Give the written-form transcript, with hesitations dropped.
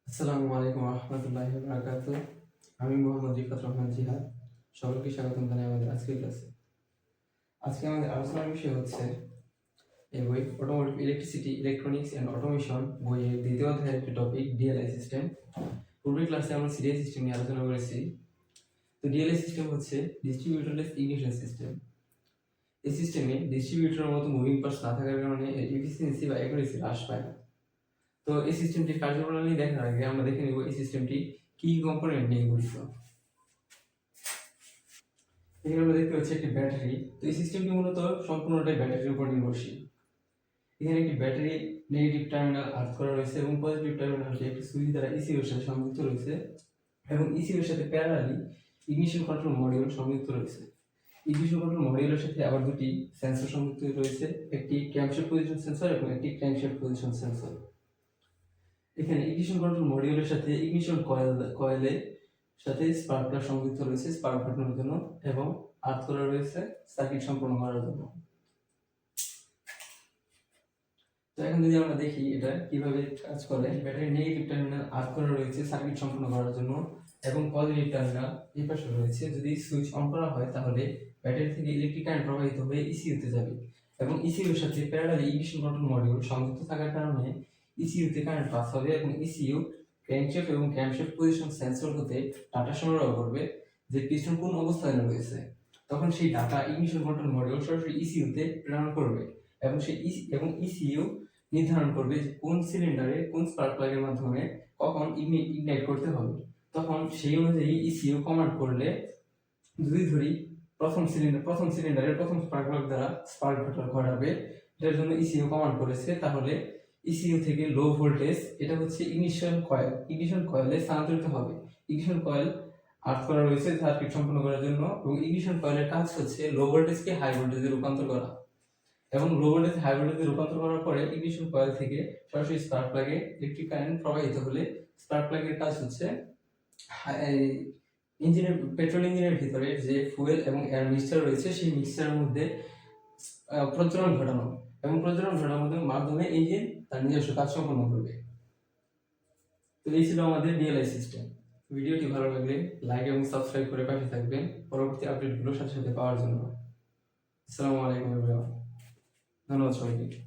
আসসালামু আলাইকুম রহমতুল্লাহি ওয়া বারাকাতুহু। আমি মোহাম্মদ রিফাত রহমান জিহাদ। সকলকে স্বাগতম জানাই আমাদের আজকের ক্লাসে। আজকে আমাদের আলোচনার বিষয় হচ্ছে এই বই automotive electricity, electronics and automation বইয়ের দ্বিতীয় অধ্যায়ের একটি টপিক ডিএলআই সিস্টেম। পূর্বের ক্লাসে আমরা সিরিয়াল সিস্টেম নিয়ে আলোচনা করেছি। তো ডিএলআই সিস্টেম হচ্ছে ডিস্ট্রিবিউটরলেস ইগনিশন সিস্টেম। এই সিস্টেমে ডিস্ট্রিবিউটরের মতো মুভিং পার্টস না থাকার কারণে এর এফিসিয়েন্সি বা অ্যাকুরেসি হ্রাস পায় না। তো এই সিস্টেমটির কার্যপ্রণালী দেখার আগে আমরা দেখে নেব এই সিস্টেমটি কি কম্পোনেন্ট নিয়ে গঠিত। এখানে আমরা দেখতে পাচ্ছি একটি ব্যাটারি। তো এই সিস্টেমটি মূলত সম্পূর্ণটাই ব্যাটারির উপর নির্ভরশীল। এখানে একটি ব্যাটারি নেগেটিভ টার্মিনাল আর্থ করা রয়েছে এবং পজিটিভ টার্মিনালটি একটি সুইচ দ্বারা ইসিইউ এর সাথে সংযুক্ত রয়েছে এবং ইসিইউ এর সাথে প্যারালালি ইগনিশন কন্ট্রোল মডিউল সংযুক্ত রয়েছে। ইগনিশন কন্ট্রোল মডিউলের সাথে আবার দুটি সেন্সর সংযুক্ত রয়েছে, একটি ক্র্যাঙ্কশ্যাফট পজিশন সেন্সর এবং একটি ক্র্যাঙ্কশ্যাফট পজিশন সেন্সর। এখানে ইগনিশন কন্ট্রোল মডিউলের সাথে ইগনিশন কয়েলের সাথে স্পার্ক প্লাগ সংযুক্ত রয়েছে স্পার্ক ঘটানোর জন্য এবং আর্থ করা রয়েছে সার্কিট সম্পন্ন করার জন্য। তো এখন যদি আমরা দেখি এটা কিভাবে কাজ করে, ব্যাটারি নেগেটিভ টার্মিনাল আর্থ করা রয়েছে সার্কিট সম্পন্ন করার জন্য এবং পজিটিভ টার্মিনাল এই পাশে রয়েছে। যদি সুইচ অন করা হয় তাহলে ব্যাটারি থেকে ইলেকট্রিক কারেন্ট প্রবাহিত হয়ে ইসিইউতে যাবে এবং ইসিইউ এর সাথে প্যারালালি ইগনিশন কন্ট্রোল মডিউল সংযুক্ত থাকার কারণে ইসিইউতে কারেন্ট পাস হবে এবং ইসিইউ ক্র্যাঙ্কশ্যাফট এবং ক্র্যাঙ্কশ্যাফট পজিশন সেন্সর হতে ডাটা সংগ্রহ করবে যে পিস্টন কোন অবস্থানে রয়েছে। তখন সেই ডাটা ইগনিশন কন্ট্রোল মডিউল সরাসরি ইসিইউতে প্রেরণ করবে এবং সেই ইসিইউ নির্ধারণ করবে যে কোন সিলিন্ডারে কোন স্পার্ক প্লাগের মাধ্যমে কখন ইগনাইট করতে হবে। তখন সেই অনুযায়ী ইসিইউ কমান্ড করলে যদি ধরি প্রথম সিলিন্ডারের প্রথম স্পার্ক প্লাগ দ্বারা স্পার্ক ঘটাবে, এটার জন্য ইসিইউ কমান্ড করেছে, তাহলে ইসিইউ থেকে লো ভোল্টেজ এটা হচ্ছে ইগনিশন কয়েলে স্থানান্তরিত হবে। ইগনিশন কয়েল আর্থ করা রয়েছে সার্কিট সম্পন্ন করার জন্য এবং ইগনিশন কয়েলের কাজ হচ্ছে লো ভোল্টেজকে হাই ভোল্টেজে রূপান্তর করা এবং লো ভোল্টেজ হাই ভোল্টেজে রূপান্তর করার পরে ইগনিশন কয়েল থেকে সরাসরি স্পার্ক প্লাগে ইলেকট্রিক কারেন্ট প্রবাহিত হলে স্পার্ক প্লাগের কাজ হচ্ছে পেট্রোল ইঞ্জিনের ভিতরে যে ফুয়েল এবং এয়ার মিক্সচার রয়েছে সেই মিক্সচারের মধ্যে প্রজ্বলন ঘটানো এবং প্রজ্বলন ঘটানোর মাধ্যমে ইঞ্জিন তার নিজস্ব কাজ সম্পন্ন করবে। তো এই ছিল আমাদের ডিএলআই সিস্টেম। ভিডিওটি ভালো লাগলে লাইক এবং সাবস্ক্রাইব করে পাশে থাকবেন পরবর্তী আপডেটগুলোর সাথে সাথে পাওয়ার জন্য। আসসালামু আলাইকুম এভরিওয়ান। ধন্যবাদ সবাইকে।